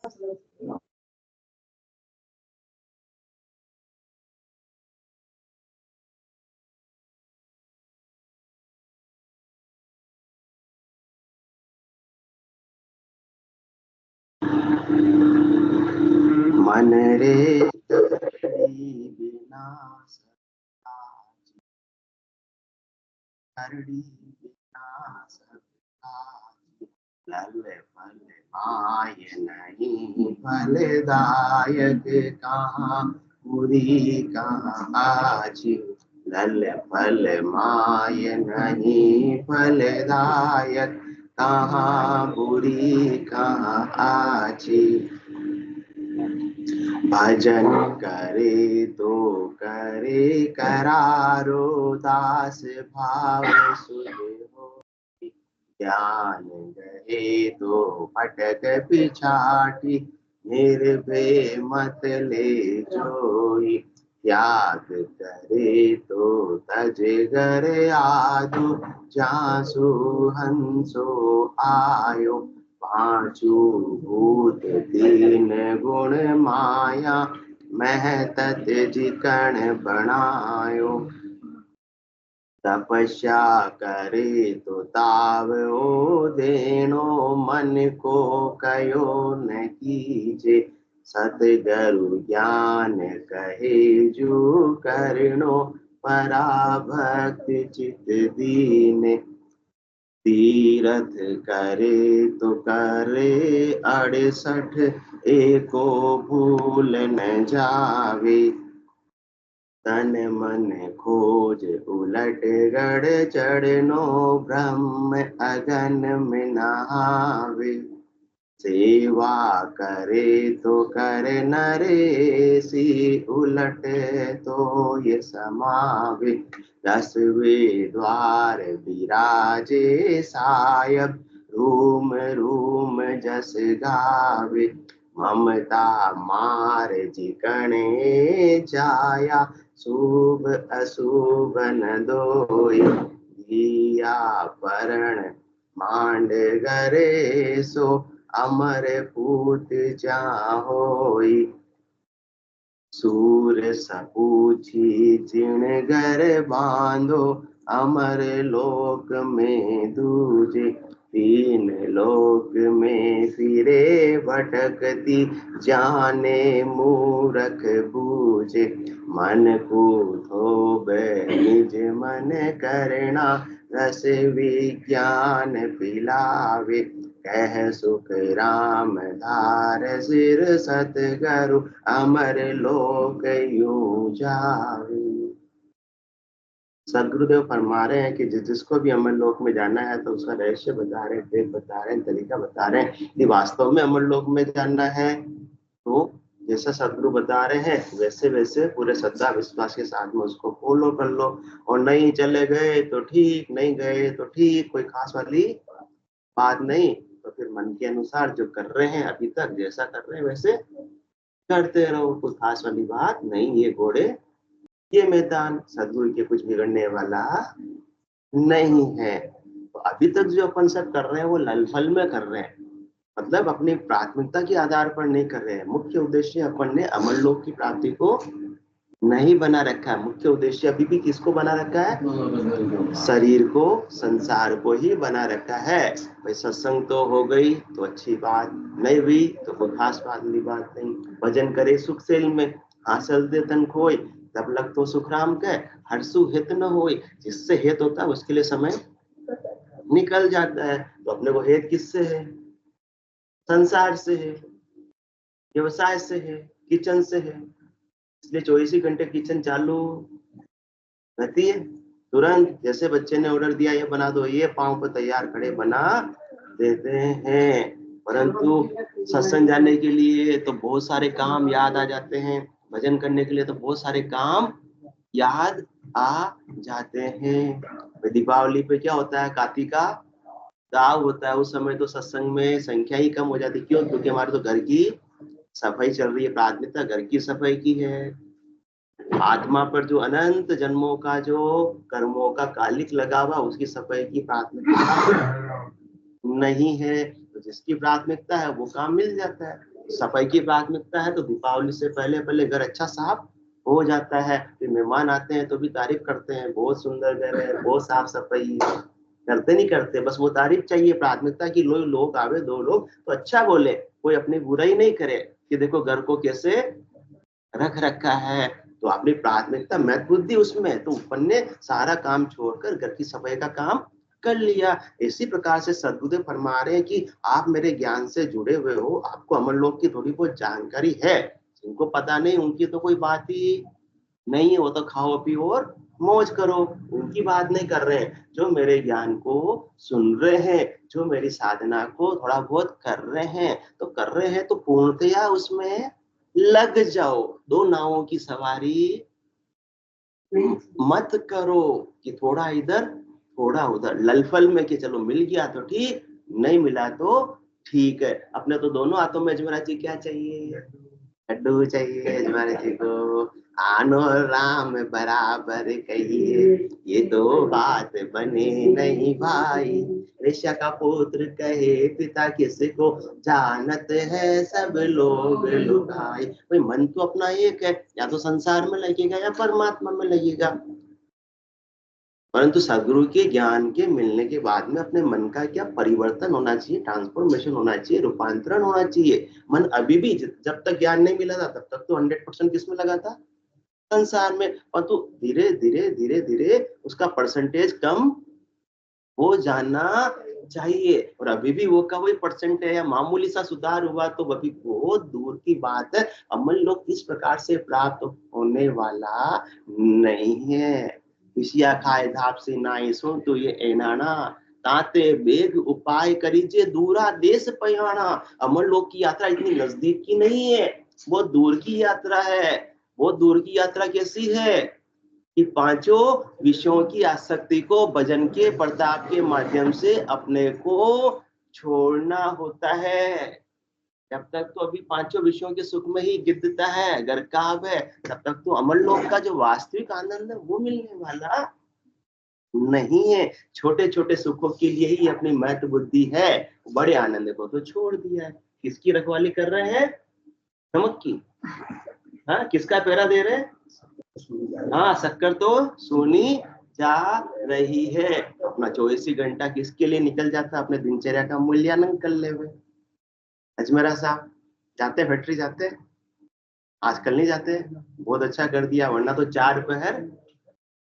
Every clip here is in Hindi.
मन रे बिना करड़ी बिना लल फल पाय नहीं फलदायक कहाँ पूरी कहाँ आजी लल फल माय नहीं फलदायक कहाँ बुरी कहाँ आजी भजन करे तो करे करारो दास भाव सुध हो ज्ञान गए तो भटक पिछाटी निर्भय मत ले जोई त्याग करे तो तज घर आदु जासु हंसो आयो पांचू भूत तीन गुण माया मह तत जिकण बनायो तपस्या करे तो ताव ओ देनो मन को कयो न कीजे सतगुरु ज्ञान कहे जो करनो पराभक्त चित दीन तीरथ करे तो करे 68 एको भूल न जावे तन मन खोज उलट गड़ चढ़नो ब्रह्म अगन में नहावे सेवा करे तो करे नरेसी उलट तो ये समावे 10वें द्वार विराजे सायब रूम रूम जस गावे ममता मार जिकणे जाया शुभ अशुभ न दोई दिया परण मांड गरे सो अमर पूत जाहोई सूर सपूछी जिण घर बांधो अमर लोक में दूजे तीन लोक में फिरे भटकती जाने मूरख बूझे मन को धोबे निज मन करना रस विज्ञान पिलावे कह सुख राम धार सिर सतगुरु अमर लोक यूं जावे। सदगुरुदेव फरमा रहे हैं कि जिसको भी अमर लोक में जाना है तो उसका रहस्य बता रहे हैं, वेद बता रहे हैं, तरीका बता रहे हैं कि वास्तव में अमर लोक में जाना है तो जैसा सदगुरु बता रहे हैं वैसे वैसे पूरे श्रद्धा विश्वास के साथ में उसको फॉलो कर लो और नहीं चले गए तो ठीक, नहीं गए तो ठीक, कोई खास वाली बात नहीं। तो फिर मन के अनुसार जो कर रहे हैं अभी तक जैसा कर रहे हैं वैसे करते रहो, कोई खास वाली बात नहीं। ये घोड़े ये मैदान सदगुरु के कुछ बिगड़ने वाला नहीं है। तो अभी तक जो अपन सब कर रहे हैं वो ललफल में कर रहे हैं, मतलब अपनी प्राथमिकता के आधार पर नहीं कर रहे हैं। मुख्य उद्देश्य अपन ने अमर लोक की प्राप्ति को नहीं बना रखा है। मुख्य उद्देश्य अभी भी किसको बना रखा है? शरीर को, संसार को ही बना रखा है। भाई सत्संग तो हो गई तो अच्छी बात, नहीं हुई तो कोई खास बात वाली बात नहीं। भजन करे सुख सेल में हासिल दे तन खोई तब लग तो सुखराम के हर्षु हित न होई। जिससे हित होता है उसके लिए समय निकल जाता है। तो अपने को हित किससे है? संसार से है, व्यवसाय से है, किचन से है। इसलिए 24 घंटे किचन चालू रहती है। तुरंत जैसे बच्चे ने ऑर्डर दिया ये बना दो, ये पांव पर तैयार खड़े बना देते हैं। परंतु सत्संग जाने के लिए तो बहुत सारे काम याद आ जाते हैं, भजन करने के लिए तो बहुत सारे काम याद आ जाते हैं। दीपावली पे क्या होता है? कार्तिक का दाव होता है। उस समय तो सत्संग में संख्या ही कम हो जाती। क्यों? क्योंकि हमारे तो घर की सफाई चल रही है। प्राथमिकता घर की सफाई की है। आत्मा पर जो अनंत जन्मों का जो कर्मों का कालिक लगा हुआ उसकी सफाई की प्राथमिकता नहीं है। तो जिसकी प्राथमिकता है वो काम मिल जाता है। सफाई की प्राथमिकता है तो दीपावली से पहले पहले घर अच्छा साफ हो जाता है। फिर मेहमान आते हैं तो भी तारीफ करते हैं, बहुत सुंदर घर है, बहुत साफ सफाई है। करते नहीं करते, बस वो तारीफ चाहिए, प्राथमिकता की लोग आवे, 2 लोग तो अच्छा बोले, कोई अपनी बुराई नहीं करे कि देखो घर को कैसे रख रखा है। तो अपनी प्राथमिकता महत्व बुद्धि उसमें, तो ऊपर ने सारा काम छोड़कर घर की सफाई का काम कर लिया। इसी प्रकार से सदगुरुदेव फरमा रहे हैं कि आप मेरे ज्ञान से जुड़े हुए हो, आपको अमर लोक की थोड़ी बहुत जानकारी है, जिनको पता नहीं उनकी तो कोई बात ही नहीं है, वो तो खाओ पियो और मौज करो, उनकी बात नहीं कर रहे हैं। जो मेरे ज्ञान को सुन रहे हैं, जो मेरी साधना को थोड़ा बहुत कर रहे हैं, तो कर रहे हैं तो पूर्णतया उसमें लग जाओ। 2 नावों की सवारी मत करो कि थोड़ा इधर थोड़ा उधर, ललफल में कि चलो मिल गया तो ठीक, नहीं मिला तो ठीक है। अपने तो दोनों हाथों में अजमेरा जी क्या चाहिए, लड्डू चाहिए अजमेरा जी को। आनो राम बराबर कहिए, ये 2 बात बने नहीं भाई। ऋषा का पुत्र कहे पिता किसको, जानत है सब लोग लुभाई। भाई मन तो अपना एक है, या तो संसार में लगेगा या परमात्मा में लगेगा। परंतु सदगुरु के ज्ञान के मिलने के बाद में अपने मन का क्या परिवर्तन होना चाहिए, ट्रांसफॉर्मेशन होना चाहिए, रूपांतरण होना चाहिए। मन अभी भी जब तक ज्ञान नहीं मिला था तब तक तो 100% किसमें लगा था, संसार में। परंतु धीरे धीरे धीरे धीरे उसका परसेंटेज कम हो जाना चाहिए। और अभी भी वो का वही परसेंट है या मामूली सा सुधार हुआ तो अभी बहुत दूर की बात है। अमल लोग इस प्रकार से प्राप्त होने वाला नहीं है। किसिया खाए धाप से नाई सुन तो ये एनाना, ताते बेग उपाय करीजिए दूरा देश पयाना। अमर लोक की यात्रा इतनी नजदीक की नहीं है, बहुत दूर की यात्रा है। बहुत दूर की यात्रा कैसी है कि 5 विषयों की आसक्ति को भजन के प्रताप के माध्यम से अपने को छोड़ना होता है। जब तक तो अभी 5 विषयों के सुख में ही गिद्धता है, गर्काव है, तब तक तो अमर लोक का जो वास्तविक आनंद है वो मिलने वाला नहीं है। छोटे छोटे सुखों के लिए ही अपनी महत्व बुद्धि है, बड़े आनंद को तो छोड़ दिया है। किसकी रखवाली कर रहे हैं, नमक की, हाँ किसका पैरा दे रहे हैं, हाँ शक्कर तो सोनी जा रही है। अपना 24 घंटा किसके लिए निकल जाता है, अपने दिनचर्या का मूल्यांकन कर ले हुए। अजमेरा साहब जाते फैक्ट्री जाते, आजकल नहीं जाते, बहुत अच्छा कर दिया, वरना तो 4 पहर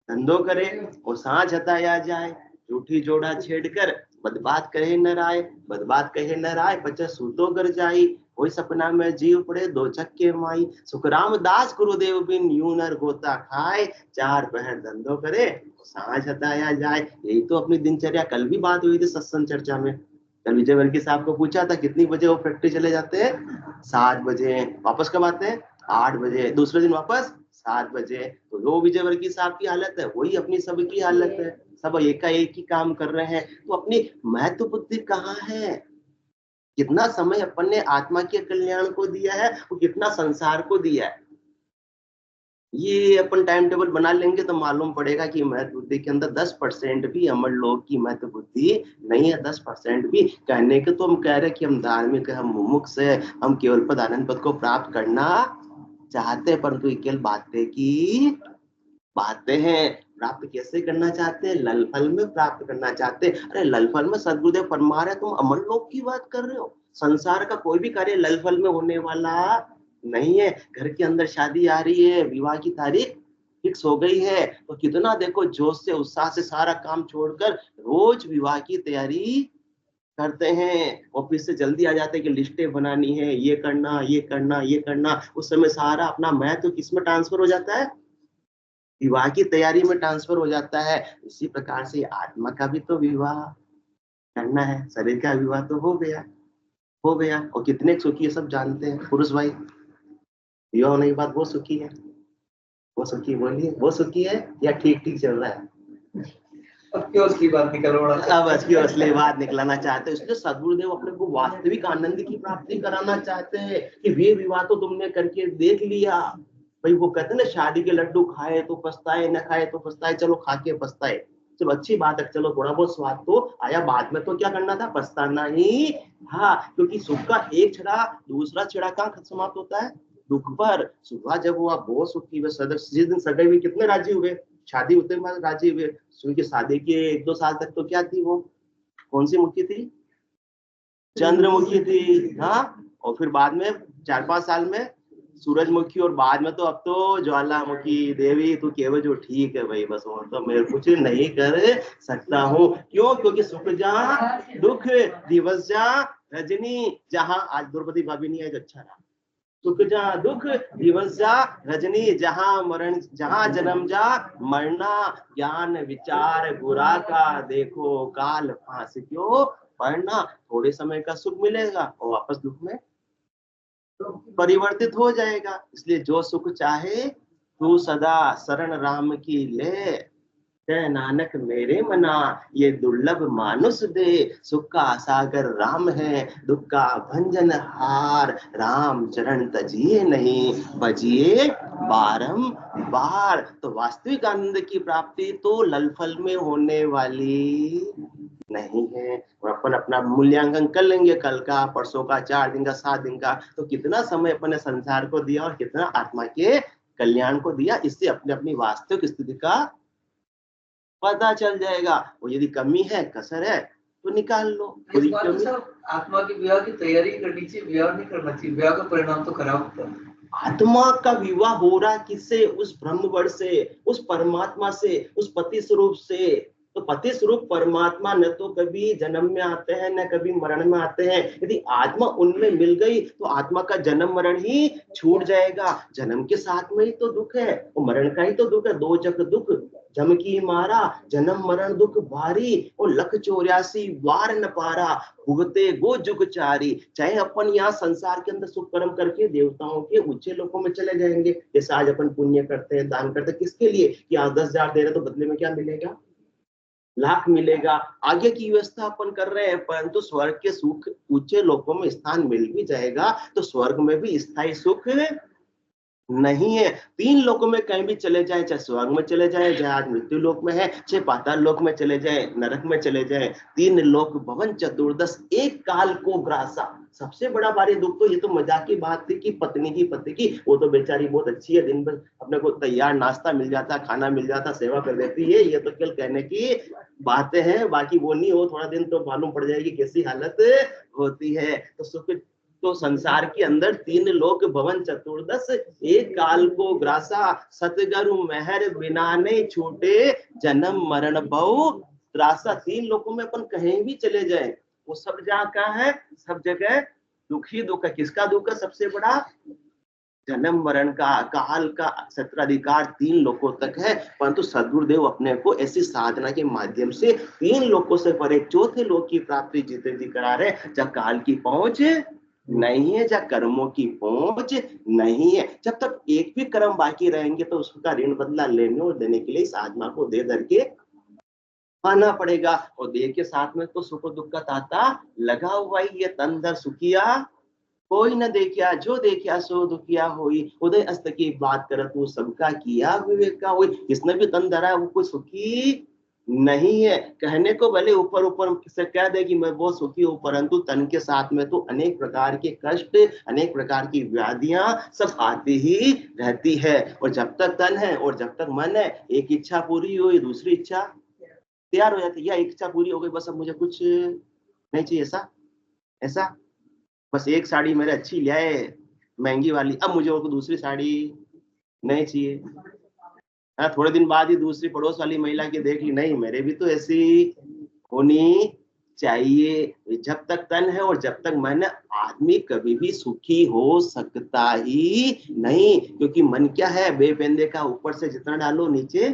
धंधो करे और सांझ हताया जाए। झूठी जोड़ा छेड़कर बदबात कहे न राय, बदबात कहे न राय, पचा सूतो कर जाई। कोई सपना में जीव पड़े 2 चक्के माई, सुखराम दास गुरुदेव बिन यूं नर गोता खाए। 4 पहर धंधो करे सांझ हताया जाए। यही तो अपनी दिनचर्या, कल भी बात हुई थी सत्संग चर्चा में। कल विजय वर्गीय साहब को पूछा था कितनी बजे वो फैक्ट्री चले जाते हैं, 7 बजे। वापस कब आते हैं, 8 बजे। दूसरे दिन वापस 7 बजे। तो वो विजय वर्गीय साहब की हालत है, वही अपनी सबकी हालत है। सब एकाएक ही काम कर रहे हैं। तो अपनी महत्व बुद्धि कहाँ है, कितना समय अपन ने आत्मा के कल्याण को दिया है और कितना संसार को दिया है। ये अपन टाइम टेबल बना लेंगे तो मालूम पड़ेगा कि महत्व बुद्धि के अंदर 10% भी अमर लोक की महत्व बुद्धि नहीं है। 10% भी कहने के तो हम कह रहे हैं कि हम धार्मिक है, हम मुमुक्ष है, हम केवल पद आनंद पद को प्राप्त करना चाहते हैं, परंतु ये केवल बातें की बातें हैं। प्राप्त कैसे करना चाहते हैं, लल फल में प्राप्त करना चाहते हैं। अरे लल फल में सदगुरुदेव फरमा रहे, तुम अमर लोक की बात कर रहे हो। संसार का कोई भी कार्य लल फल में होने वाला नहीं है। घर के अंदर शादी आ रही है, विवाह की तारीख फिक्स हो गई है, तो कितना देखो जोश से उत्साह से सारा काम छोड़कर रोज विवाह की तैयारी करते हैं। ऑफिस से जल्दी आ जाते हैं कि लिस्टें बनानी है, ये करना ये करना ये करना। उस समय सारा अपना महत्व किसमें ट्रांसफर हो जाता है, विवाह की तैयारी में ट्रांसफर हो जाता है। इसी प्रकार से आत्मा का भी तो विवाह करना है, शरीर का विवाह तो हो गया। और कितने सुखी है सब जानते हैं पुरुष भाई, विवाह होने के बाद वो सुखी है, वो सुखी, बोलिए वो सुखी है या ठीक ठीक चल रहा है। अब क्यों असली बात निकलवाना, अब असली असली बात निकलाना चाहते हैं। इसलिए सदगुरुदेव अपने को वास्तविक आनंद की प्राप्ति कराना चाहते हैं कि वे विवाह तो तुमने करके देख लिया। भाई वो कहते हैं ना, शादी के लड्डू खाए तो पछताए, न खाए तो पछताए, चलो खा के पछताए। चलो अच्छी बात है, चलो थोड़ा बहुत स्वाद तो आया, बाद में तो क्या करना था, पछताना ही। हाँ, क्योंकि सुख का एक छड़ा दूसरा छड़ा कहाँ समाप्त होता है, दुख पर। सुबह जब वो आप बहुत सुखी हुए, जिस दिन सगे हुए कितने राजी हुए, शादी होते बाद राजी हुए, उनकी शादी के 1-2 साल तक तो क्या थी वो, कौन सी मुखी थी, चंद्रमुखी थी। हाँ, और फिर बाद में 4-5 साल में सूरजमुखी, और बाद में तो अब तो ज्वालामुखी। देवी तू केवल जो ठीक है भाई, बस वो तो मैं कुछ नहीं कर सकता हूँ। क्यों, क्योंकि सुख जहाँ दुख दिवस जहाँ रजनी जहाँ, आज द्रौपदी भाभी नहीं है जो अच्छा रहा, सुख जहाँ दुख दिवस जा रजनी जहाँ मरण, जहाँ जन्म जा मरना, ज्ञान विचार बुरा का देखो काल फांस क्यों पढ़ना। थोड़े समय का सुख मिलेगा और वापस दुख में परिवर्तित हो जाएगा। इसलिए जो सुख चाहे तू सदा शरण राम की ले, कह नानक मेरे मना ये दुर्लभ मानुष दे। सुख का सागर राम है, दुख का भंजन हार, राम चरण तजिए नहीं बजिए बारंबार। तो वास्तविक आनंद की प्राप्ति तो ललफल में होने वाली नहीं है। और अपन अपना मूल्यांकन कर लेंगे, कल का, परसों का, 4 दिन का, 7 दिन का, तो कितना समय अपने संसार को दिया और कितना आत्मा के कल्याण को दिया, इससे अपने अपनी वास्तविक स्थिति का पता चल जाएगा। और यदि कमी है, कसर है, तो निकाल लो। इस बात में सब आत्मा के विवाह की तैयारी करनी चाहिए, विवाह नहीं करना चाहिए, विवाह का परिणाम तो खराब होता है। आत्मा का विवाह हो रहा किससे, उस ब्रह्मवर से, उस परमात्मा से, उस पति स्वरूप से। तो पति स्वरूप परमात्मा न तो कभी जन्म में आते हैं न कभी मरण में आते हैं। यदि आत्मा उनमें मिल गई तो आत्मा का जन्म मरण ही छूट जाएगा। जन्म के साथ में ही तो दुख है और मरण का ही तो दुख है। दो जग दुख जम की मारा, जन्म मरण दुख भारी, और 184 वार न पारा, भुगते गो जुग चारी। चाहे अपन यहाँ संसार के अंदर सुख कर्म करके देवताओं के ऊंचे लोकों में चले जाएंगे, जैसे आज अपन पुण्य करते हैं, दान करते हैं, किसके लिए कि आज 10,000 दे रहे तो बदले में क्या मिलेगा, लाख मिलेगा। आगे की व्यवस्था अपन कर रहे हैं, परंतु स्वर्ग के सुख ऊंचे लोकों में स्थान मिल भी जाएगा तो स्वर्ग में भी स्थायी सुख नहीं है। 3 लोकों में कहीं भी चले जाए, चाहे स्वर्ग में चले जाए, चाहे आज मृत्यु लोक में है, चाहे पाताल लोक में चले जाए, नरक में चले जाए, 3 लोक भवन चतुर्दश एक काल को ग्रासा। सबसे बड़ा भारी दुख तो ये तो मजाक की बात थी कि पत्नी की पति की, वो तो बेचारी बहुत अच्छी है, दिन भर अपने को तैयार नाश्ता मिल जाता, खाना मिल जाता, सेवा कर देती है, ये तो केवल कहने की बातें हैं, बाकी वो नहीं हो, थोड़ा दिन तो मालूम पड़ जाएगी कैसी हालत होती है। तो सुख तो संसार के अंदर 3 लोक भवन चतुर्दश एक काल को ग्रासा, सतगुरु मेहर बिना नहीं छूटे, जन्म मरण बहु त्रासा। 3 लोकों में अपन कहीं भी चले जाए, वो सब जगह का है, सब जगह दुख ही दुख है। किसका दुख है सबसे बड़ा, जन्म मरण का, काल का सत्राधिकार 3 लोकों तक है। परंतु सदगुरुदेव अपने को ऐसी साधना के माध्यम से 3 लोकों से परे चौथे लोक की प्राप्ति जीते जी करा रहे, जब काल की पहुंच नहीं है, जब कर्मों की पहुंच नहीं है। जब तक एक भी कर्म बाकी रहेंगे तो उसका ऋण बदला लेने और देने के लिए इस आत्मा को दे दर के आना पड़ेगा। और देह के साथ में तो सुख दुख का ताता लगा हुआ ही, ये तन दर सुखिया कोई न देखिया, जो देखिया सो दुखिया होई, उदय अस्त की बात कर तू सबका किया विवेक का होई। जिसने भी तन धरा है वो कोई सुखी नहीं है। कहने को भले ऊपर ऊपर से कह दे कि मैं बहुत सुखी हूँ, परंतु तन के साथ में तो अनेक प्रकार के कष्ट, अनेक प्रकार की व्याधियां सब आती ही रहती है। और जब तक तन है और जब तक मन है, एक इच्छा पूरी हुई दूसरी इच्छा तैयार हो जाती है, या इच्छा पूरी हो गई बस अब मुझे कुछ नहीं चाहिए, ऐसा ऐसा, बस एक साड़ी मेरे अच्छी ले आए महंगी वाली, अब मुझे और दूसरी साड़ी नहीं चाहिए। हाँ, थोड़े दिन बाद ही दूसरी पड़ोस वाली महिला की देख ली, नहीं मेरे भी तो ऐसी होनी चाहिए। जब तक तन है और जब तक मन है, आदमी कभी भी सुखी हो सकता ही नहीं। क्योंकि मन क्या है, बेपेंदे का, ऊपर से जितना डालो नीचे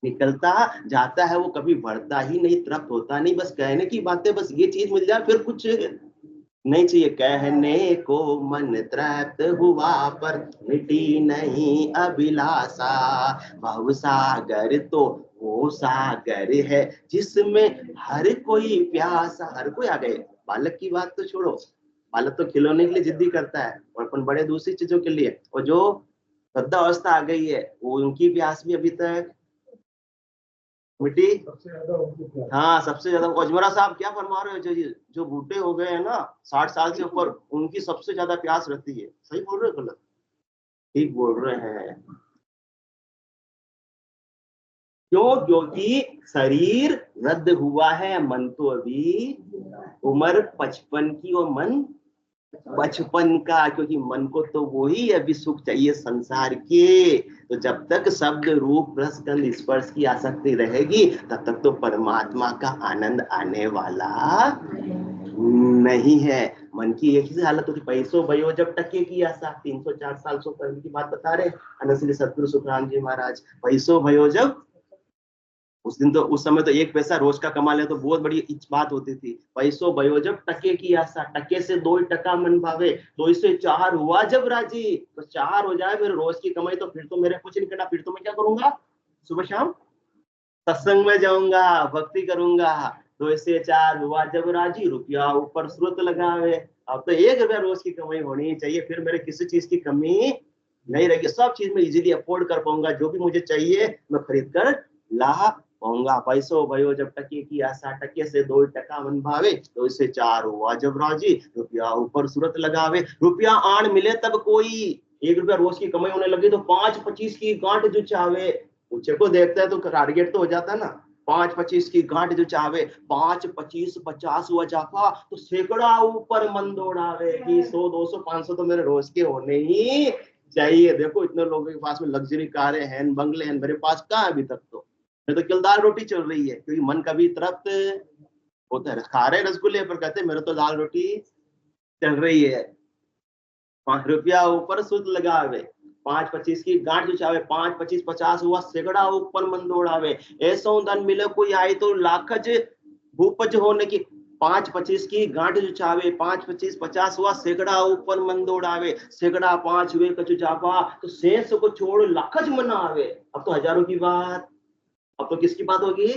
निकलता जाता है, वो कभी बढ़ता ही नहीं, तृप्त होता नहीं। बस कहने की बातें, बस ये चीज मिल जाए फिर कुछ नहीं चाहिए। कहने को मन तृप्त हुआ पर मिटी नहीं अभिलाषा, भव सागर तो वो सागर है जिसमें हर कोई प्यासा। हर कोई आ गए, बालक की बात तो छोड़ो, बालक तो खिलौने के लिए जिद्दी करता है और अपन बड़े दूसरी चीजों के लिए। और जो वृद्धावस्था आ गई है वो, उनकी प्यास भी अभी तक मिट्टी सबसे ज्यादा उनकी प्यास। हाँ सबसे ज्यादा। अजमरा साहब क्या फरमा रहे हो? जो बूढ़े हो गए हैं ना 60 साल से ऊपर, उनकी सबसे ज्यादा प्यास रहती है। सही बोल रहे हो गलत? ठीक बोल रहे हैं। क्यों? क्योंकि शरीर रद्द हुआ है, मन तो अभी उम्र 55 की और मन बचपन का। क्योंकि मन को तो वही अभी सुख चाहिए संसार के। तो जब तक शब्द रूप रस गंध स्पर्श की आसक्ति रहेगी तब तक तो परमात्मा का आनंद आने वाला नहीं है। मन की एक ही हालत होती, पैसों भयो जब टके की आशा। 304 साल से पहले की बात बता रहे अनंत श्री सतगुरु सुखराम जी महाराज। पैसों भयो जब, उस दिन तो उस समय तो 1 पैसा रोज का कमा ले तो बहुत बड़ी बात होती थी। पैसों भयो जब टके की आशा, टके से 2 टका मन भावे, 2 से 4 हुआ जब राजी। तो 4 हो जाए मेरे रोज की कमाई, तो फिर तो मेरे कुछ नहीं करना। फिर तो मैं क्या करूंगा? सुबह शाम सत्संग में जाऊंगा, भक्ति करूंगा। 2 से 4 हुआ जब राजी, रुपया ऊपर स्रोत लगावे। अब तो 1 रुपया रोज की कमाई होनी चाहिए, फिर मेरे किसी चीज की कमी नहीं रहेगी। सब चीज में इजीली अफोर्ड कर पाऊंगा। जो भी मुझे चाहिए मैं खरीद कर ला पाऊंगा। पैसों भयो जब टके की आशा, टके से 2 टका मन भावे, 2 से 4 हुआ जब राजी, रुपया ऊपर सूरत लगावे। रुपया आन मिले तब कोई, 1 रुपया रोज की कमाई होने लगी तो 5-25 की गांठ जो चाहे। ऊंचे को देखता है तो टारगेट तो हो जाता है ना। 5-25 की गांठ जो चाहे, 5-25-50 हुआ जाफा तो सैकड़ा ऊपर मन दौड़ावे कि 100-200-500 तो मेरे रोज के होने ही चाहिए। देखो इतने लोगों के पास में लग्जरी कारें हैं, बंगले हैं, मेरे पास कहाँ अभी तक? तो मैं तो केवल दाल रोटी चल रही है, क्योंकि मन कभी तृप्त होता है। खा रहे रसगुल्ले पर कहते मेरे तो दाल रोटी चल रही है। 5 रुपया ऊपर सूद लगावे, 5-25 की गांठ जो चाहे, 5-25-50 हुआ सैकड़ा ऊपर मन दौड़ावे। ऐसा धन मिले कोई आई तो लाखज भूपज होने की। 5-25 की गांठ जो चाहे, 5-25-50 हुआ सैकड़ा ऊपर मन दौड़ावे। सैकड़ा 5 हुए कछु जापा तो शेष को छोड़ लाखज मनावे। अब तो हजारों की बात, अब तो किसकी बात होगी?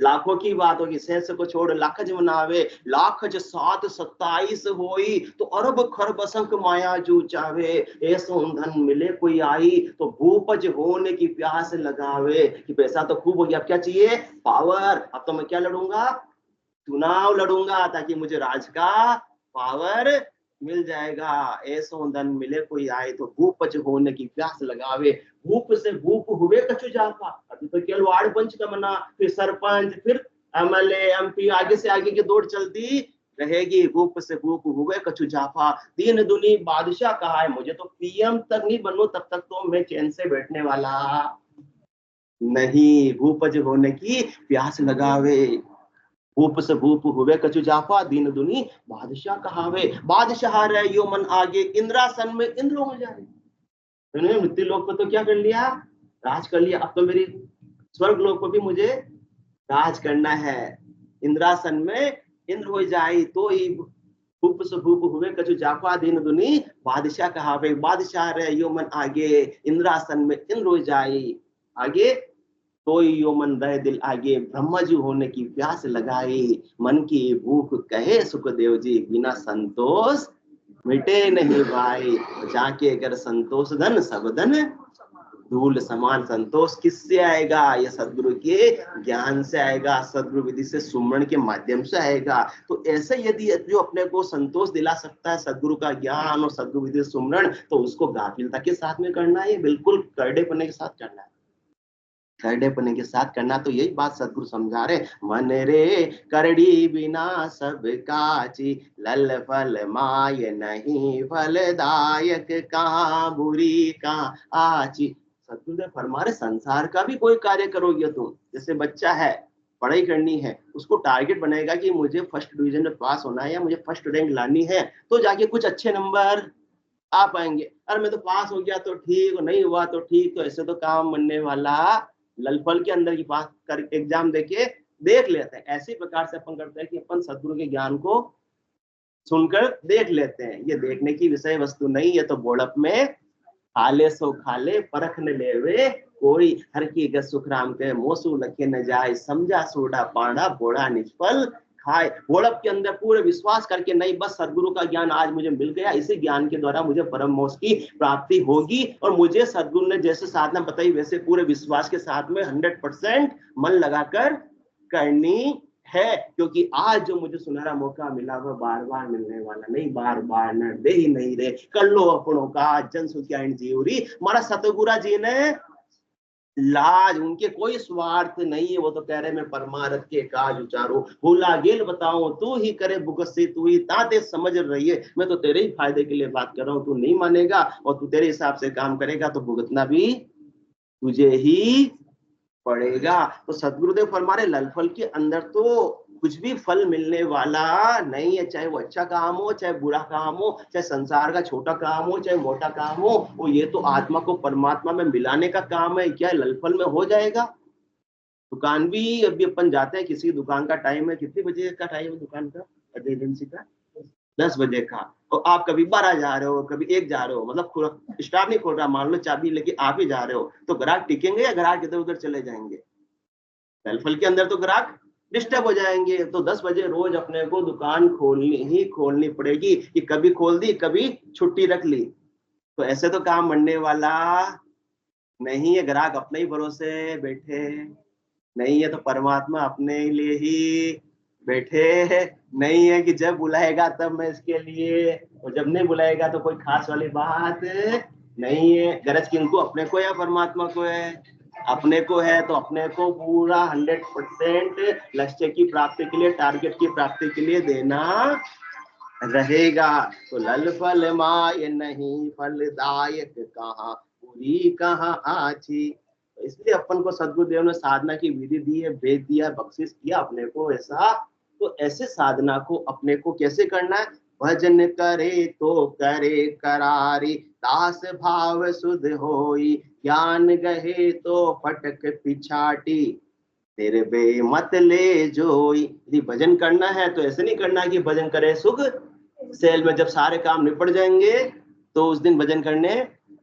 लाखों की बात होगी। शेष को छोड़ लाखज मनावे, लाखज 7-27 होई तो अरब खरब असंख्य माया जू चावे। ऐसो धन मिले कोई आई तो भूपज होने की प्यास लगावे। कि पैसा तो खूब हो गया, अब क्या चाहिए? पावर। अब तो मैं क्या लड़ूंगा? चुनाव लड़ूंगा, ताकि मुझे राज का पावर मिल जाएगा। ऐसो धन मिले कोई आए तो भूपज होने की प्यास लगावे। भूप से भूप हुए कछु जापा। अभी तो केवल वार्ड पंच का मना, फिर सरपंच, फिर एमएलए, एमपी, आगे से आगे की दौड़ चलती रहेगी। भूप से भूप हुए कछु जापा, दीन दुनी बादशाह कहा है। मुझे तो पीएम तक नहीं बनूं तब तक तो मैं चैन से बैठने वाला नहीं। भूपज होने की प्यास लगावे, भूप से भूप हुए कछु जाफा, दीन दुनी बादशाह कहावे। बादशाह रहे यो मन आगे, इंद्रासन में इंद्र हो जाए। उन्होंने मृत्यु लोक को तो क्या कर लिया? राज कर लिया। अब तो मेरी स्वर्ग लोक को भी मुझे राज करना है। इंद्रासन में इंद्र हो जाए तो ही भूप से भूप हुए कछु जाफा, दीन दुनी बादशाह कहावे। बादशाह रहे यो मन आगे, इंद्रासन में इंद्र हो जाए आगे तो यो मन रहे दिल आगे। ब्रह्मजू होने की प्यास लगाई, मन की भूख कहे सुखदेव जी, बिना संतोष मिटे नहीं भाई। जाके अगर संतोष धन सब धन धूल समान। संतोष किससे आएगा? ये सदगुरु के ज्ञान से आएगा, सदगुरु विधि से सुमरण के माध्यम से आएगा। तो ऐसे यदि जो अपने को संतोष दिला सकता है सदगुरु का ज्ञान और सदगुरु विधि से सुमरण, तो उसको गाफिलता के साथ में करना है, बिल्कुल करडेपने के साथ करना है। करडेपने के साथ करना। तो यही बात सदगुरु समझा रहे, मन रे करड़ी बिना सब काची, लल फल माय नहीं फलदायक, कहाँ बुरी कहाँ आची। सदगुरु ने फरमा रहे संसार का भी कोई कार्य करोगे तुम, जैसे बच्चा है पढ़ाई करनी है, उसको टारगेट बनाएगा कि मुझे फर्स्ट डिवीजन में पास होना है या मुझे फर्स्ट रैंक लानी है, तो जाके कुछ अच्छे नंबर आ पाएंगे। अरे मैं तो पास हो गया तो ठीक, नहीं हुआ तो ठीक, तो ऐसे तो काम बनने वाला ललफल के अंदर की बात कर एग्जाम देके देख लेते हैं। ऐसी प्रकार से अपन करते हैं कि अपन सदगुरु के ज्ञान को सुनकर देख लेते हैं। ये देखने की विषय वस्तु नहीं है। तो बोड़प में खाले सो खाले परख न लेवे कोई, हर की गत सुखराम के मोसू लखे न जाए, समझा सोडा पाड़ा बोड़ा निष्फल खाए, घोड़प के अंदर पूरे विश्वास करके नहीं बस सदगुरु का ज्ञान आज मुझे मिल गया, इसी ज्ञान के द्वारा मुझे परम मोक्ष की प्राप्ति होगी और मुझे सदगुरु ने जैसे साधना बताई वैसे पूरे विश्वास के साथ में 100% मन लगाकर करनी है, क्योंकि आज जो मुझे सुनहरा मौका मिला वह बार बार मिलने वाला नहीं, बार बार न दे ही नहीं रे, कर लो अपनों का जन सुखिया जीवरी। हमारा सतगुरु जी ने लाज, उनके कोई स्वार्थ नहीं है, वो तो कह रहे मैं परमारथ के काज उचारू, भूला गेल बताऊं तू ही करे भुगत से, तू ही ताते समझ रही है, मैं तो तेरे ही फायदे के लिए बात कर रहा हूँ, तू नहीं मानेगा और तू तेरे हिसाब से काम करेगा तो भुगतना भी तुझे ही पड़ेगा। तो सदगुरुदेव फरमा रहे लल फल के अंदर तो कुछ भी फल मिलने वाला नहीं है, चाहे वो अच्छा काम हो चाहे बुरा काम हो, चाहे संसार का छोटा काम हो चाहे मोटा काम हो, वो ये तो आत्मा को परमात्मा में मिलाने का काम है। क्या लल फल में हो जाएगा? दुकान भी अभी अपन जाते हैं, किसी दुकान का टाइम है, कितने बजे का टाइम है दुकान का, एजेंसी का 10 बजे का, और आप कभी 12 जा रहे हो कभी 1 जा रहे हो, मतलब स्टाफ नहीं खोल रहा, मान लो चाबी लेके आप ही जा रहे हो, तो ग्राहक टिकेंगे या ग्राहक इधर उधर चले जाएंगे? फल के अंदर तो ग्राहक डिस्टर्ब हो जाएंगे। तो 10 बजे रोज अपने को दुकान खोलनी पड़ेगी, कि कभी खोल दी कभी छुट्टी रख ली, तो ऐसे तो काम बनने वाला नहीं है। ग्राहक अपने ही भरोसे बैठे नहीं है, तो परमात्मा अपने लिए ही बैठे नहीं है कि जब बुलाएगा तब मैं इसके लिए, और जब नहीं बुलाएगा तो कोई खास वाली बात नहीं है। गरज किनको, अपने को या परमात्मा को है? अपने को है, तो अपने को पूरा 100% लक्ष्य की प्राप्ति के लिए, टारगेट की प्राप्ति के लिए देना रहेगा। तो लल फल माय नहीं फलदायक कहाँ पूरी कहाँ आची। तो इसलिए अपन को सदगुरुदेव ने साधना की विधि दी है, वेद दिया, बख्शिश किया अपने को ऐसा। तो ऐसे साधना को अपने को कैसे करना है? भजन करे तो करे करारी, दास भाव सुध होई, ज्ञान गहे तो फटक पिछाटी, तेरे बे मत ले जोई। यदि भजन करना है तो ऐसे नहीं करना कि भजन करे सुख सेल में, जब सारे काम निपट जाएंगे तो उस दिन भजन करने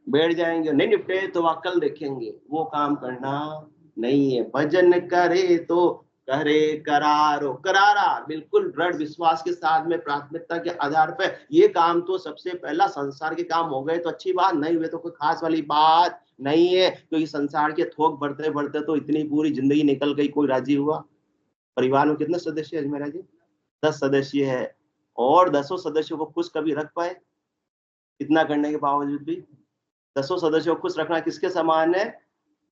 बैठ जाएंगे, नहीं निपटे तो वह कल देखेंगे, वो काम करना नहीं है। भजन करे तो करे करारो, करारा बिल्कुल दृढ़ विश्वास के साथ में प्राथमिकता के आधार पर, ये काम तो सबसे पहला, संसार के काम हो गए तो अच्छी बात, नहीं हुए तो कोई खास वाली बात नहीं है, क्योंकि संसार के थोक बढ़ते बढ़ते तो इतनी पूरी जिंदगी निकल गई, कोई राजी हुआ? परिवार में कितने सदस्य है मेरा जी? 10 सदस्य है, और 10 सदस्यों को खुश कभी रख पाए? इतना करने के बावजूद भी 10 सदस्यों को खुश रखना किसके समान है?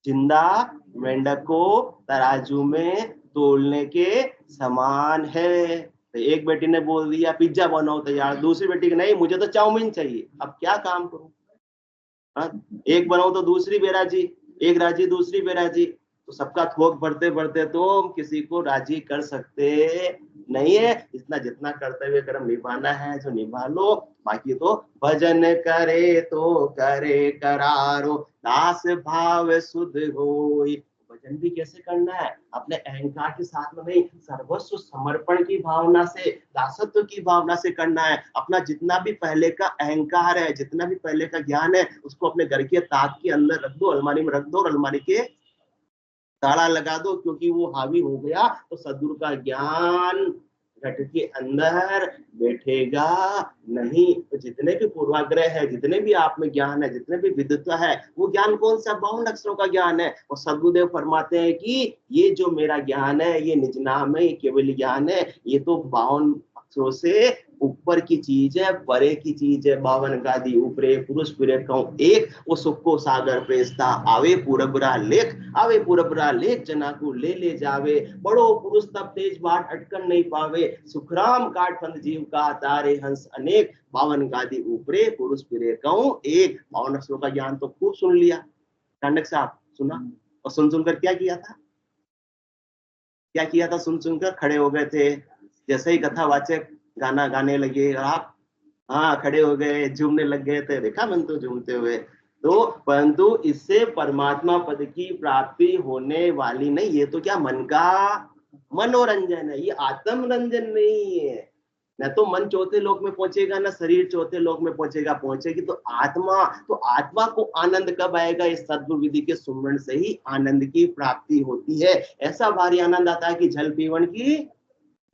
जिंदा मेंढक को तराजू में तोलने के समान है। तो एक बेटी ने बोल दिया पिज्जा बनाओ तैयार, दूसरी बेटी की नहीं मुझे तो चाउमीन चाहिए, अब क्या काम करूं? एक बनाओ तो दूसरी बेराजी, एक राजी दूसरी बेराजी, तो सबका थोक बढ़ते बढ़ते तो किसी को राजी कर सकते नहीं है। इतना जितना कर्तव्य कर्म निभाना है जो निभा लो, बाकी तो भजन करे तो करे करारो, दास भाव सुध होई। भजन भी कैसे करना है? अपने अहंकार के साथ में नहीं, सर्वस्व समर्पण की भावना से, दासत्व की भावना से करना है। अपना जितना भी पहले का अहंकार है, जितना भी पहले का ज्ञान है, उसको अपने घर के ताक के अंदर रख दो, अलमारी में रख दो, और अलमारी के ताला लगा दो, क्योंकि वो हावी हो गया तो सदगुरु का ज्ञान घट के अंदर बैठेगा नहीं। तो जितने भी पूर्वाग्रह है, जितने भी आप में ज्ञान है, जितने भी विद्वता है, वो ज्ञान कौन सा? 52 अक्षरों का ज्ञान है। और सदगुरुदेव फरमाते हैं कि ये जो मेरा ज्ञान है, ये निज नाम है, ये केवल ज्ञान है, ये तो 52 अक्षरों से ऊपर की चीज है, परे की चीज है। 52 गादी ऊपरे पुरुष फिरे कहूं एक, वो सुख को सागर प्रेसता आवे पूरबरा लेख, आवे पूरबरा लेख जना को ले जावे, बड़ो पुरुष तब तेज बाट अटकन नहीं पावे, सुखराम काट फंद जीव का तारे हंस अनेक, 52 गादी ऊपरे पुरुष फिरे कहूं एक। 52 अक्षरों का ज्ञान तो खूब सुन लिया, टांडक साहब सुना, और सुन सुनकर क्या किया था? क्या किया था? सुन सुनकर खड़े हो गए थे, जैसे ही कथावाचक गाना गाने लगे आप खड़े हो गए, झूमने लग गए थे, देखा मन तो झूमते हुए। तो परंतु इससे परमात्मा पद की प्राप्ति होने वाली नहीं, ये तो क्या मन का मनोरंजन है, ये आत्मरंजन नहीं है। न तो मन चौथे लोक में पहुंचेगा, ना शरीर चौथे लोक में पहुंचेगा, पहुंचेगी तो आत्मा। तो आत्मा को आनंद कब आएगा? इस सद्गुरु विधि के सुमरण से ही आनंद की प्राप्ति होती है। ऐसा भारी आनंद आता है कि जल पीवन की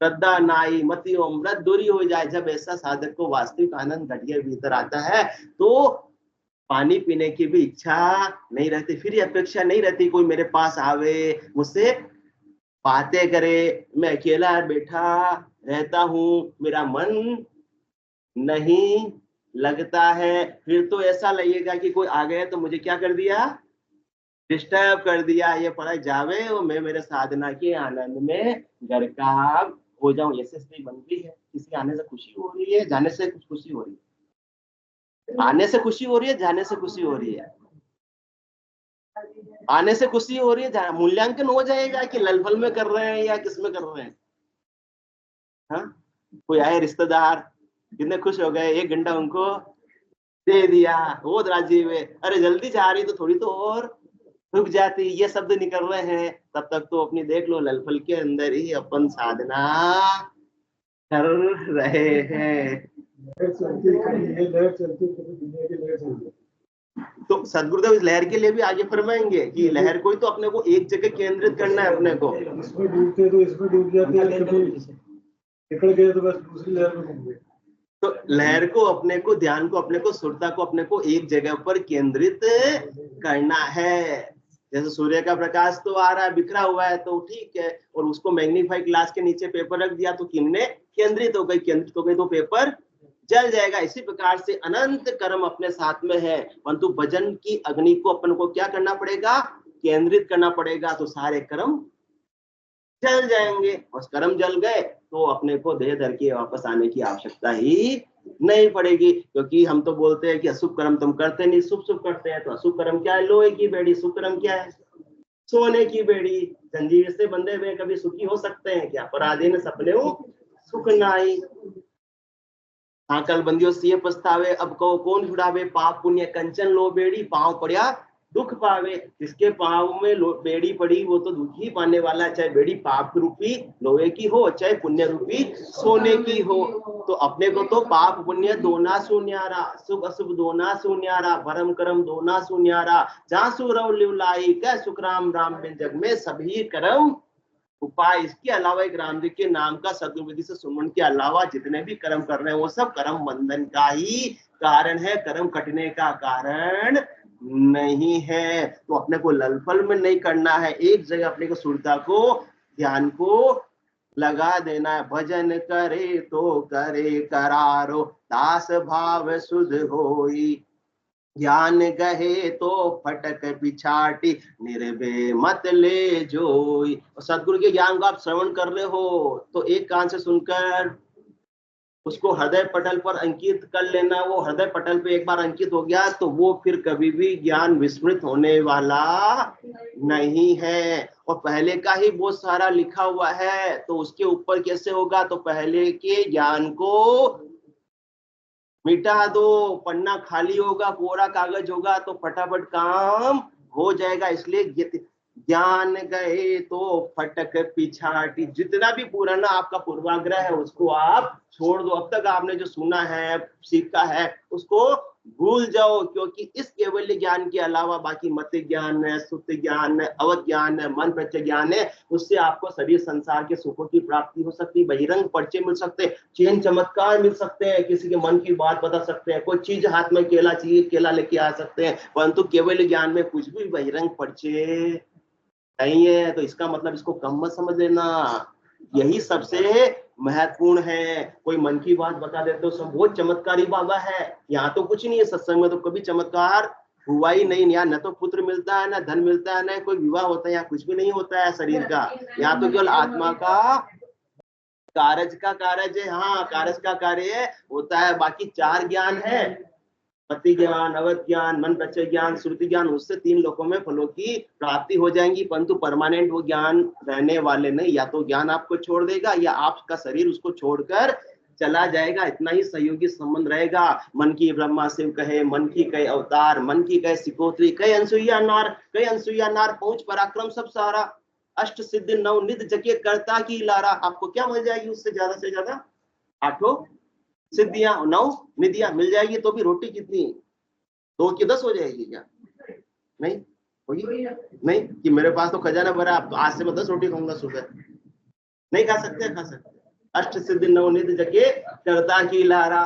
श्रद्धा नाई मति अमृत दूरी हो जाए। जब ऐसा साधक को वास्तविक आनंद घटिया भीतर आता है तो पानी पीने की भी इच्छा नहीं रहती, फिर ये अपेक्षा नहीं रहती कोई मेरे पास आवे, मुझसे बातें करे। मैं अकेला बैठा रहता हूँ, मेरा मन नहीं लगता है, फिर तो ऐसा लगेगा कि कोई आ गया तो मुझे क्या कर दिया, डिस्टर्ब कर दिया। ये पढ़ा जावे और मैं मेरे साधना के आनंद में घर का हो जाऊं। ऐसे स्थिति बन गई है। किसी आने से खुशी हो रही है, जाने से कुछ खुशी हो रही है, आने से खुशी हो रही है, जाने से खुशी हो रही है। आने से खुशी हो रही है, मूल्यांकन हो जाएगा कि ललफल में कर रहे हैं या किस में कर रहे हैं। हाँ, कोई आए रिश्तेदार, कितने खुश हो गए, 1 घंटा उनको दे दिया, वो राजी हुए। अरे जल्दी जा रही तो थोड़ी तो और रुक जाती, ये शब्द निकल रहे हैं। तब तक तो अपनी देख लो ललफल के अंदर ही अपन साधना कर रहे हैं। तो सदगुरुदेव इस लहर के लिए भी आगे फरमाएंगे कि लहर को ही तो अपने को एक जगह केंद्रित करना है। अपने को इसमें डूबते तो इसमें डूब जाते हैं, कभी निकल गए तो बस दूसरी लहर में घूम गए। तो लहर को अपने को, ध्यान को अपने को, सुरता को अपने को एक जगह पर केंद्रित करना है। जैसे सूर्य का प्रकाश तो आ रहा है, बिखरा हुआ है तो ठीक है, और उसको मैग्नीफाई ग्लास के नीचे पेपर रख दिया तो किरणें केंद्रित हो गई, केंद्रित हो गई तो पेपर जल जाएगा। इसी प्रकार से अनंत कर्म अपने साथ में है, परंतु भजन की अग्नि को अपन को क्या करना पड़ेगा, केंद्रित करना पड़ेगा, तो सारे कर्म जल जाएंगे। और कर्म जल गए तो अपने को देह धर के वापस आने की आवश्यकता ही नहीं पड़ेगी। क्योंकि हम तो बोलते हैं कि अशुभ कर्म तुम करते नहीं, शुभ शुभ करते हैं। तो अशुभ कर्म क्या है, लोहे की बेड़ी। शुभ कर्म क्या है, सोने की बेड़ी। जंजीर से बंधे हुए कभी सुखी हो सकते हैं क्या, पराधीन सपने सुख नाई। आकल बंदियों से पछतावे, अब कहो कौन छुड़ावे, पाप पुण्य कंचन लो बेड़ी, पांव पड़िया दुख पावे। जिसके पांव में बेड़ी पड़ी वो तो दुख ही पाने वाला, चाहे बेड़ी पाप रूपी लोहे की हो, चाहे पुण्य रूपी सोने की हो। तो अपने को तो पाप पुण्य दोना सुन्यारा, शुभ अशुभ दोना सुन्यारा, भरम कर्म दोना सुन्यारा। जहाँ सुरव लिवलाई कै सुखराम राम बिन जग में सभी कर्म उपाय। इसके अलावा एक रामदेव के नाम का सदगुरुविधि से सुमन के अलावा जितने भी कर्म कर रहे हैं वो सब कर्म बंधन का ही कारण है, कर्म कटने का कारण नहीं है। तो अपने को ललफल में नहीं करना है, एक जगह अपने को सुरता को, ध्यान को लगा देना है। भजन करे तो करे करारो, दास भाव सुध होई। ज्ञान गहे तो फटक पिछाटी, निर्भय मत ले जोई। सदगुरु के ज्ञान को आप श्रवण कर रहे हो तो एक कान से सुनकर उसको हृदय पटल पर अंकित कर लेना। वो हृदय पटल पे एक बार अंकित हो गया तो वो फिर कभी भी ज्ञान विस्मृत होने वाला नहीं है। और पहले का ही बहुत सारा लिखा हुआ है तो उसके ऊपर कैसे होगा, तो पहले के ज्ञान को मिटा दो। पन्ना खाली होगा, कोरा कागज होगा तो फटाफट काम हो जाएगा। इसलिए ज्ञान गए तो फटक पिछाटी। जितना भी पुराना आपका पूर्वाग्रह है उसको आप छोड़ दो। अब तक आपने जो सुना है, सीखा है, उसको भूल जाओ। क्योंकि इस केवल ज्ञान के अलावा बाकी मत ज्ञान है, सुत ज्ञान है, अवध ज्ञान है, मन प्रत्यय ज्ञान है। उससे आपको शरीर संसार के सुखों की प्राप्ति हो सकती है, बहिरंग परिचय मिल सकते हैं, चेन चमत्कार मिल सकते हैं, किसी के मन की बात बता सकते हैं, कोई चीज हाथ में केला चाहिए केला लेके आ सकते हैं। परंतु केवल ज्ञान में कुछ भी बहिरंग परिचय नहीं है। तो इसका मतलब इसको कम मत समझ लेना, यही सबसे महत्वपूर्ण है। कोई मन की बात बता देते हो सब बहुत चमत्कारी बाबा है, यहाँ तो कुछ नहीं है। सत्संग में तो कभी चमत्कार हुआ ही नहीं। यहाँ न तो पुत्र मिलता है, न धन मिलता है, न कोई विवाह होता है, यहाँ कुछ भी नहीं होता है शरीर का। यहाँ तो केवल आत्मा का कारज का कारज है। हाँ, कारज का कार्य होता है। बाकी 4 ज्ञान है, पति ज्ञान, अवध ज्ञान, मन प्रत्यय ज्ञान, श्रुति ज्ञान। उससे 3 लोकों में फलों की प्राप्ति हो जाएंगी, परंतु परमानेंट वो ज्ञान रहने वाले नहीं। या तो ज्ञान आपको छोड़ देगा या आपका शरीर उसको छोड़कर चला जाएगा। इतना ही सहयोगी संबंध रहेगा। मन की ब्रह्मा शिव कहे, मन की कहे अवतार, मन की कहे सिकोत्री, कहे अनसुईया नार, पहुंच पराक्रम सब सारा, अष्ट सिद्धि नव निध जगे करता की लारा। आपको क्या मिल जाएगी उससे ज्यादा से ज्यादा? 8 सिद्धियां, 9 निधियां मिल जाएगी। तो भी रोटी कितनी, 2 की 10 हो जाएगी क्या? नहीं होगी। नहीं कि मेरे पास तो खजाना भरा, अब तो आज से मैं 10 रोटी खाऊंगा सुबह। नहीं खा सकते, खा सकते। अष्ट सिद्धि नवनिधि जगे करता की लारा।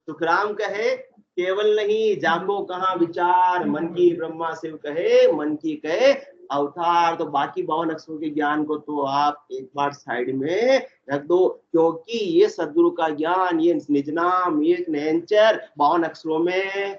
सुखराम कहे केवल नहीं जाको कहाँ विचार, मन की ब्रह्मा शिव कहे मन की कहे अवतार। तो बाकी 52 अक्षरों के ज्ञान को तो आप एक बार साइड में रख दो, क्योंकि ये सदगुरु का ज्ञान, ये निज नाम, ये नेचर 52 अक्षरों में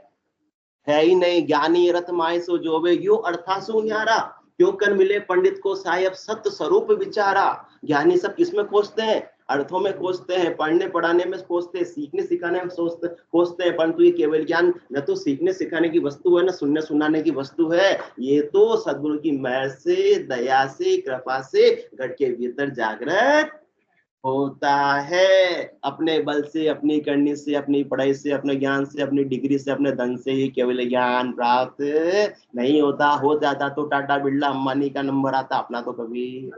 है ही नहीं। ज्ञानी रत माय सो जोवे यो अर्थासु न्यारा, क्यों कर मिले पंडित को साहेब सत्य स्वरूप विचारा। ज्ञानी सब किसमें खोजते हैं? अर्थों में खोजते हैं, पढ़ने पढ़ाने में खोजते हैं, सीखने सिखाने में खोजते हैं। परंतु ये केवल ज्ञान न तो सीखने सिखाने की वस्तु है, न सुनने सुनाने की वस्तु है। ये तो सदगुरु की मेहर से, दया से, कृपा से घट के भीतर जागृत होता है। अपने बल से, अपनी करनी से, अपनी पढ़ाई से, अपने ज्ञान से, अपनी डिग्री से, अपने धन से ही केवल ज्ञान प्राप्त नहीं होता। हो जाता तो टाटा बिरला अंबानी का नंबर आता, अपना तो कभी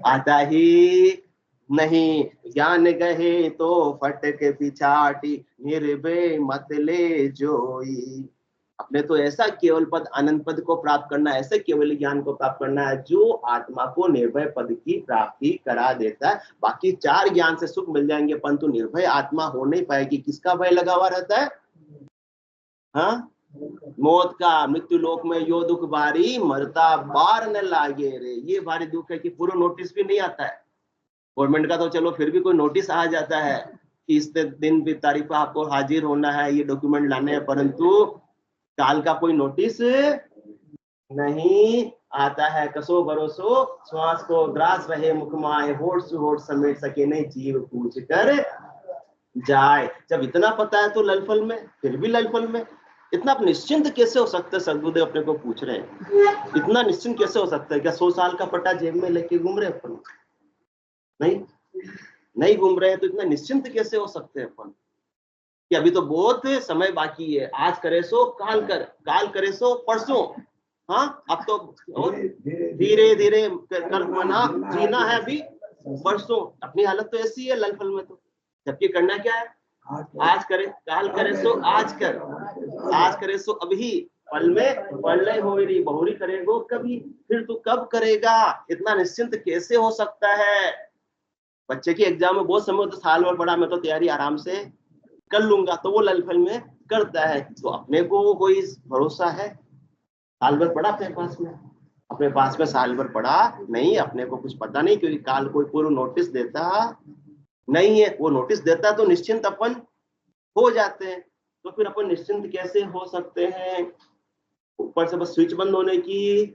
आता ही नहीं। ज्ञान गहे तो फटक पिछाटी, निर्भय मत ले जोई। अपने तो ऐसा केवल पद, अनंत पद को प्राप्त करना है, ऐसे केवल ज्ञान को प्राप्त करना है जो आत्मा को निर्भय पद की प्राप्ति करा देता है। बाकी 4 ज्ञान से सुख मिल जाएंगे, परंतु निर्भय आत्मा हो नहीं पाएगी। किसका भय लगा हुआ रहता है? हाँ, मौत का। मृत्यु लोक में यो दुख भारी, मरता बार न लागे रे। ये भारी दुख है कि पूरा नोटिस भी नहीं आता है। गवर्नमेंट का तो चलो फिर भी कोई नोटिस आ जाता है कि इस दिन भी तारीख पर आपको हाजिर होना है, ये डॉक्यूमेंट लाने हैं, परंतु काल का कोई नोटिस नहीं आता है। कसो भरोसो श्वास को ग्रास रहे मुखमाए, होठ से होठ समेट सके नहीं जीव पूछ कर जाए। जब इतना पता है तो ललफल में, फिर भी ललफल में इतना निश्चिंत कैसे हो सकता है? सदगुरुदेव अपने को पूछ रहे हैं, इतना निश्चिंत कैसे हो सकता है? क्या 100 साल का पट्टा जेब में लेके घूम रहे अपन? नहीं घूम रहे हैं, तो इतना निश्चिंत कैसे हो सकते हैं अपन कि अभी तो बहुत समय बाकी है। आज करे सो काल कर, काल करे सो परसों। हाँ, अब तो धीरे धीरे कर मना जीना है अभी परसों। अपनी हालत तो ऐसी है ललफल में। तो जबकि करना क्या है? आज करे, काल करे सो आज कर, आज करे सो अभी, पल में पल हो रही बहुरी करेगो कभी, फिर तू कब करेगा? इतना निश्चिंत कैसे हो सकता है? बच्चे की एग्जाम में बहुत समय होता, साल भर पड़ा, मैं तो तैयारी आराम से कर लूंगा, तो वो ललफल में करता है। तो अपने को कोई भरोसा है? साल भर पड़ा अपने पास में, अपने पास में साल भर पड़ा नहीं, अपने को कुछ पता नहीं, क्योंकि काल कोई पूर्व नोटिस देता नहीं है। वो नोटिस देता तो निश्चिंत अपन हो जाते हैं। तो फिर अपन निश्चिंत कैसे हो सकते हैं? ऊपर से बस स्विच बंद होने की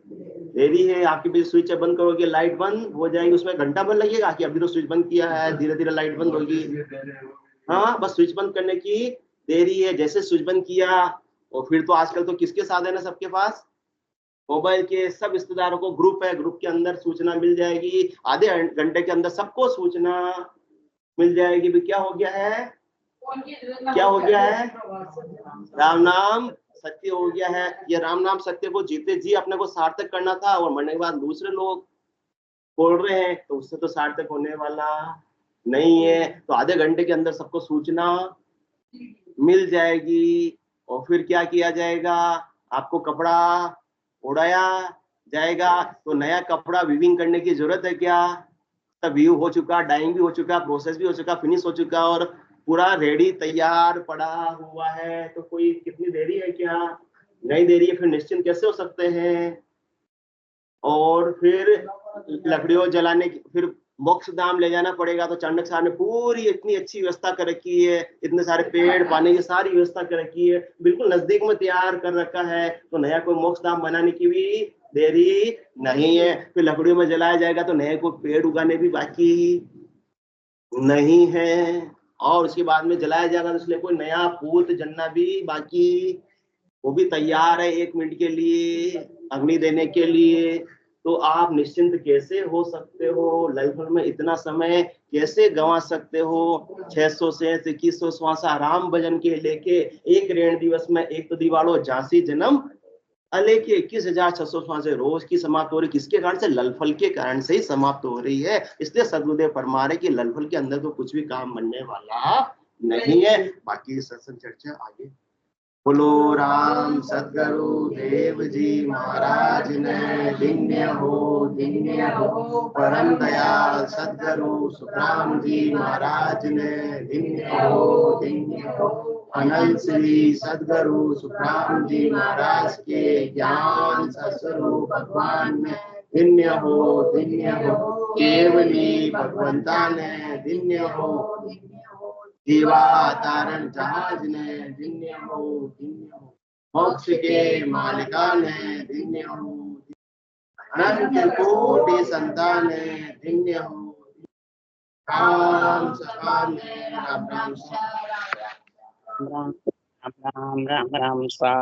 देरी है। आपकी भी स्विच बंद करोगे लाइट बंद हो जाएगी, उसमें घंटा भर लगेगा कि अभी तो स्विच बंद किया है, धीरे धीरे लाइट बंद होगी। हाँ, बस स्विच बंद करने की देरी है। जैसे स्विच बंद किया, और फिर तो आजकल तो किसके साधन है सबके पास? मोबाइल के। सब रिश्तेदारों को ग्रुप है, ग्रुप के अंदर सूचना मिल जाएगी, आधे घंटे के अंदर सबको सूचना मिल जाएगी। भी क्या हो गया है? क्या हो गया है? राम नाम सत्य हो गया है। ये राम नाम सत्य को जीते जी अपने को सार्थक करना था, और मरने के बाद दूसरे लोग बोल रहे हैं, तो उससे तो सार्थक होने वाला नहीं है। तो आधे घंटे के अंदर सबको सूचना मिल जाएगी। और फिर क्या किया जाएगा? आपको कपड़ा उड़ाया जाएगा। तो नया कपड़ा वीविंग करने की जरूरत है क्या? तब व्यू हो चुका, डाइंग भी हो चुका, प्रोसेस भी हो चुका, फिनिश हो चुका, और पूरा रेडी तैयार पड़ा हुआ है। तो कोई कितनी देरी है क्या? नहीं देरी है। फिर निश्चिंत कैसे हो सकते हैं? और फिर लकड़ियों जलाने की, फिर मोक्ष धाम ले जाना पड़ेगा। तो चाणक्य साहब ने पूरी इतनी अच्छी व्यवस्था कर रखी है, इतने सारे पेड़ पानी की सारी व्यवस्था कर रखी है, बिल्कुल नजदीक में तैयार कर रखा है। तो नया कोई मोक्ष धाम बनाने की भी देरी नहीं है। फिर लकड़ियों में जलाया जाएगा, तो नए कोई पेड़ उगाने भी बाकी नहीं है। और उसके बाद में जलाया जाएगा, तो इसलिए कोई नया पूत जनना भी बाकी, वो भी तैयार है 1 मिनट के लिए अग्नि देने के लिए। तो आप निश्चिंत कैसे हो सकते हो? ललफल में इतना समय कैसे गंवा सकते हो? 600 से 2100 श्वास आराम भजन के लेके एक ऋण दिवस में एक तो दीवालो झांसी जन्म अलेखे 21,600 श्वास रोज की समाप्त हो रही। किसके कारण से? ललफल के कारण से ही समाप्त हो रही है। इसलिए सदगुरुदेव फरमा रहे कि ललफल के अंदर तो कुछ भी काम बनने वाला नहीं है। बाकी सत्संग चर्चा आगे बोलो राम सदगुरु देव जी महाराज ने धन्य हो परम दयाल सदगुरु सुखराम जी महाराज ने धन्य हो अनंत श्री सदगुरु सुखराम जी महाराज के ज्ञान सस्वरूप भगवान ने धन्य हो केवली भगवंता ने धन्य हो जीवा तारण जहाज ने धन्य हो मोक्ष के मालिका ने धन्य हो अनंत कोटि संतान ने धन्य हो राम सखा ने राम राम राम राम राम राम सा